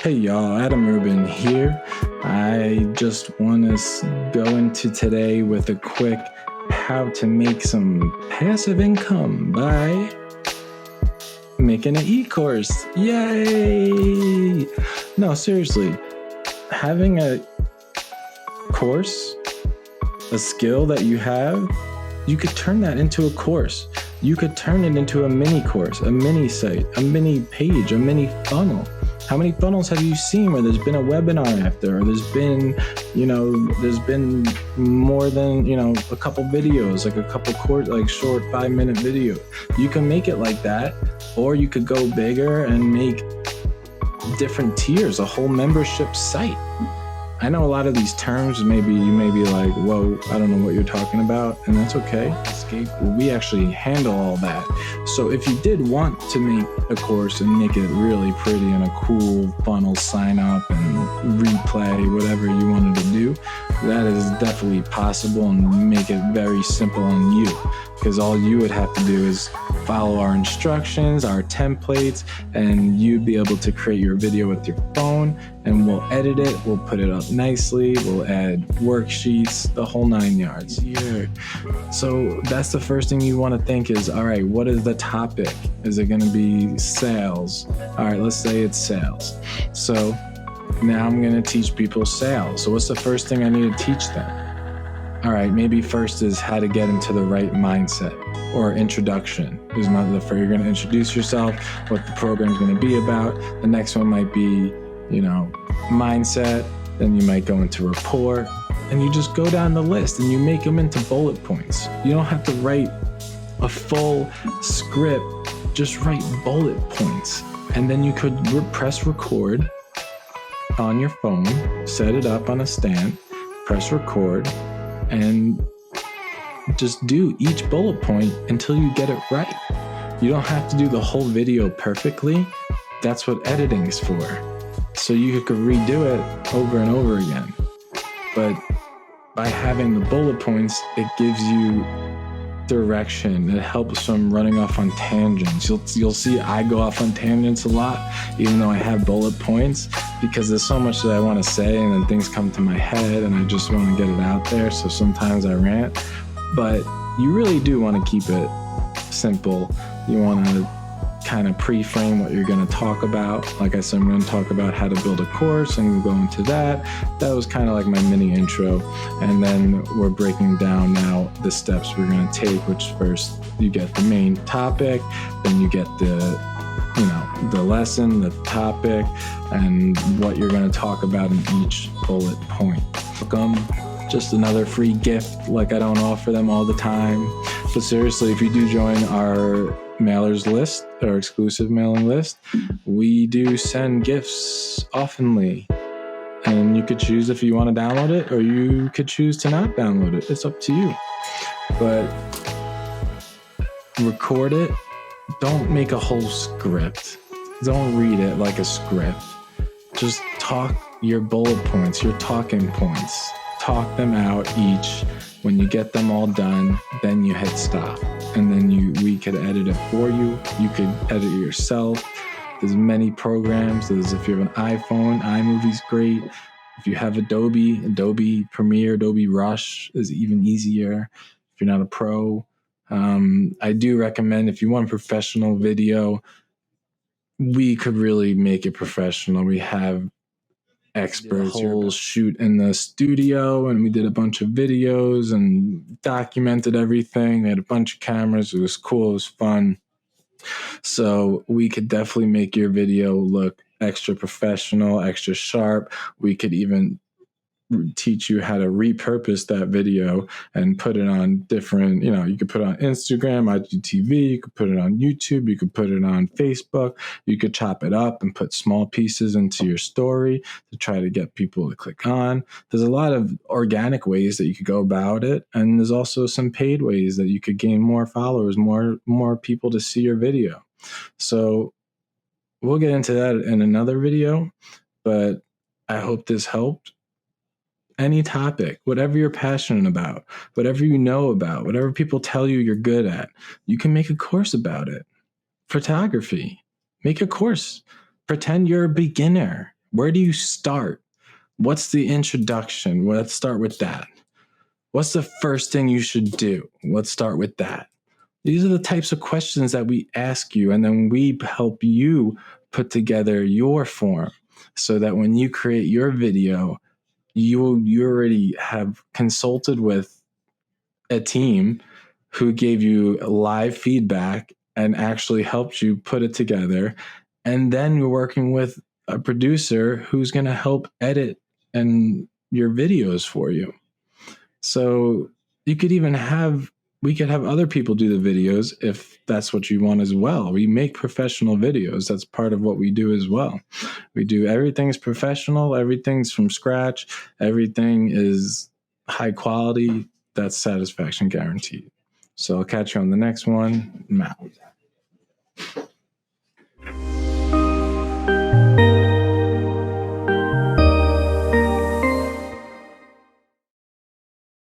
Hey y'all, Adam Rubin here. I just want to go into today with a quick how to make some passive income by making an e-course. Yay! No, seriously, having a course, a skill that you have, you could turn that into a course. You could turn it into a mini course, a mini site, a mini page, a mini funnel. How many funnels have you seen where there's been a webinar after, or there's been more than, a couple videos, like a couple short 5-minute video. You can make it like that, or you could go bigger and make different tiers, a whole membership site. I know a lot of these terms, you may be like, whoa, I don't know what you're talking about, and that's okay. We actually handle all that. So if you did want to make a course and make it really pretty and a cool funnel sign up and replay, whatever you wanted to do, that is definitely possible, and make it very simple on you. Because all you would have to do is follow our instructions, our templates, and you'd be able to create your video with your phone, and we'll edit it, we'll put it up nicely, we'll add worksheets, the whole 9 yards here. So that's the first thing you want to think is, all right, what is the topic? Is it going to be sales? All right, let's say it's sales. So now I'm going to teach people sales. So what's the first thing I need to teach them? All right, maybe first is how to get into the right mindset, or introduction is not the first. You're going to introduce yourself, what the program is going to be about. The next one might be, mindset. Then you might go into rapport, and you just go down the list and you make them into bullet points. You don't have to write a full script, just write bullet points. And then you could press record on your phone, set it up on a stand, press record, and just do each bullet point until you get it right. You don't have to do the whole video perfectly. That's what editing is for. So you could redo it over and over again. But by having the bullet points, it gives you direction. It helps from running off on tangents. You'll see I go off on tangents a lot, even though I have bullet points, because there's so much that I want to say, and then things come to my head and I just want to get it out there. So sometimes I rant, but you really do want to keep it simple. You want to kind of pre-frame what you're going to talk about. Like I said, I'm going to talk about how to build a course and go into that. That was kind of like my mini intro. And then we're breaking down now the steps we're going to take, which first you get the main topic, then you get the lesson, the topic, and what you're going to talk about in each bullet point. Just another free gift. Like I don't offer them all the time. But seriously, if you do join our mailers list, our exclusive mailing list, we do send gifts oftenly. And you could choose if you want to download it, or you could choose to not download it. It's up to you. But record it. Don't make a whole script. Don't read it like a script. Just talk your bullet points, your talking points. Talk them out each. When you get them all done, then you hit stop. And then we could edit it for you. You could edit it yourself. There's many programs. If you have an iPhone, iMovie's great. If you have Adobe Premiere, Adobe Rush is even easier. If you're not a pro, I do recommend, if you want professional video, we could really make it professional. We have experts whole shoot in the studio, and we did a bunch of videos and documented everything. They had a bunch of cameras. It was cool. It was fun. So we could definitely make your video look extra professional, extra sharp. We could even teach you how to repurpose that video and put it on different, you could put it on Instagram, IGTV, you could put it on YouTube, you could put it on Facebook, you could chop it up and put small pieces into your story to try to get people to click on. There's a lot of organic ways that you could go about it, and there's also some paid ways that you could gain more followers, more people to see your video. So we'll get into that in another video, but I hope this helped. Any topic, whatever you're passionate about, whatever you know about, whatever people tell you you're good at, you can make a course about it. Photography, make a course. Pretend you're a beginner. Where do you start? What's the introduction? Well, let's start with that. What's the first thing you should do? Let's start with that. These are the types of questions that we ask you, and then we help you put together your form so that when you create your video, you already have consulted with a team who gave you live feedback and actually helped you put it together. And then you're working with a producer who's going to help edit and your videos for you. So you could even have, we could have other people do the videos if that's what you want as well. We make professional videos. That's part of what we do as well. We do everything's professional, everything's from scratch, everything is high quality. That's satisfaction guaranteed. So I'll catch you on the next one. I'm out.